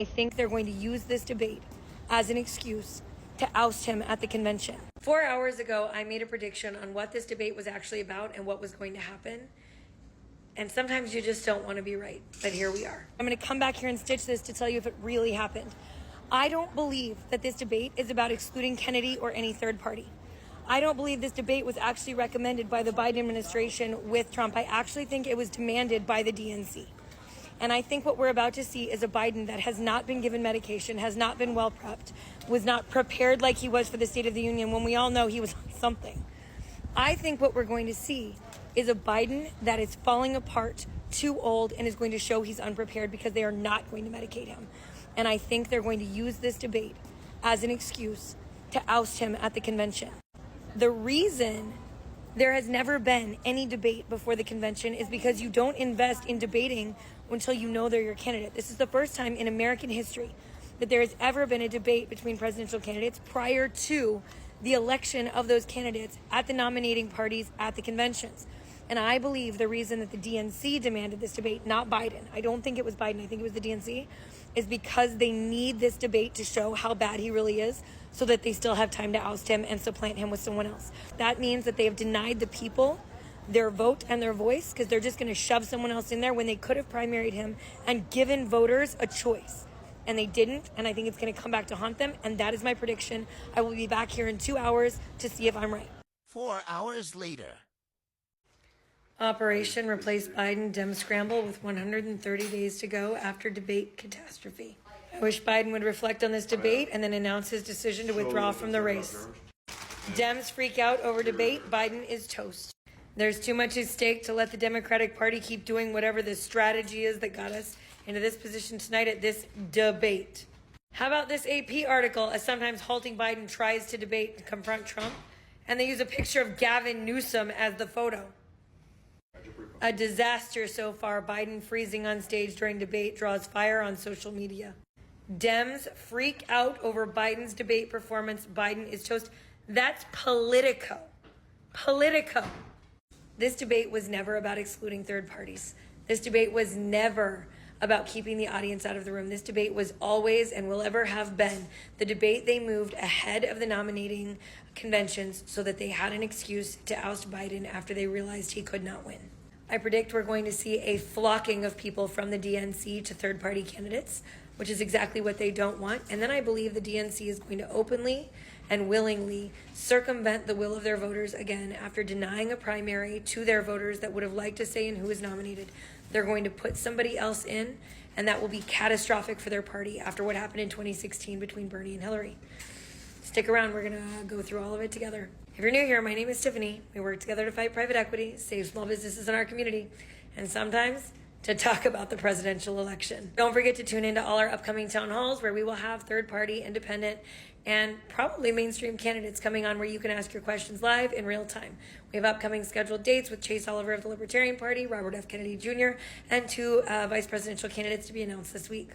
I think they're going to use this debate as an excuse to oust him at the convention. 4 hours ago, I made a prediction on what this debate was actually about and what was going to happen. And sometimes you just don't want to be right, but here we are. I'm going to come back here and stitch this to tell you if it really happened. I don't believe that this debate is about excluding Kennedy or any third party. I don't believe this debate was actually recommended by the Biden administration with Trump. I actually think it was demanded by the DNC. And I think what we're about to see is a Biden that has not been given medication, has not been well prepped, was not prepared like he was for the State of the Union when we all know he was on something. I think what we're going to see is a Biden that is falling apart, too old, and is going to show he's unprepared because they are not going to medicate him. And I think they're going to use this debate as an excuse to oust him at the convention. The reason there has never been any debate before the convention is because you don't invest in debating until you know they're your candidate. This is the first time in American history that there has ever been a debate between presidential candidates prior to the election of those candidates at the nominating parties at the conventions. And I believe the reason that the DNC demanded this debate, not Biden, I don't think it was Biden, I think it was the DNC, is because they need this debate to show how bad he really is so that they still have time to oust him and supplant him with someone else. That means that they have denied the people their vote and their voice because they're just going to shove someone else in there when they could have primaried him and given voters a choice. And they didn't, and I think it's going to come back to haunt them, and that is my prediction. I will be back here in 2 hours to see if I'm right. 4 hours later. Operation Replace Biden Dems Scramble with 130 days to go after debate catastrophe. I wish Biden would reflect on this debate and then announce his decision to withdraw from the race. Dems freak out over debate. Biden is toast. There's too much at stake to let the Democratic Party keep doing whatever the strategy is that got us into this position tonight at this debate. How about this AP article? As sometimes halting Biden tries to debate and confront Trump, and they use a picture of Gavin Newsom as the photo. A disaster so far. Biden freezing on stage during debate draws fire on social media. Dems freak out over Biden's debate performance. Biden is toast. That's Politico. Politico. This debate was never about excluding third parties. This debate was never about keeping the audience out of the room. This debate was always and will ever have been the debate they moved ahead of the nominating conventions so that they had an excuse to oust Biden after they realized he could not win. I predict we're going to see a flocking of people from the DNC to third-party candidates, which is exactly what they don't want. And then I believe the DNC is going to openly and willingly circumvent the will of their voters again after denying a primary to their voters that would have liked to say in who is nominated. They're going to put somebody else in, and that will be catastrophic for their party after what happened in 2016 between Bernie and Hillary. Stick around. We're going to go through all of it together. If you're new here, my name is Tiffany. We work together to fight private equity, save small businesses in our community, and sometimes to talk about the presidential election. Don't forget to tune into all our upcoming town halls where we will have third-party, independent, and probably mainstream candidates coming on where you can ask your questions live in real time. We have upcoming scheduled dates with Chase Oliver of the Libertarian Party, Robert F. Kennedy Jr., and two vice presidential candidates to be announced this week.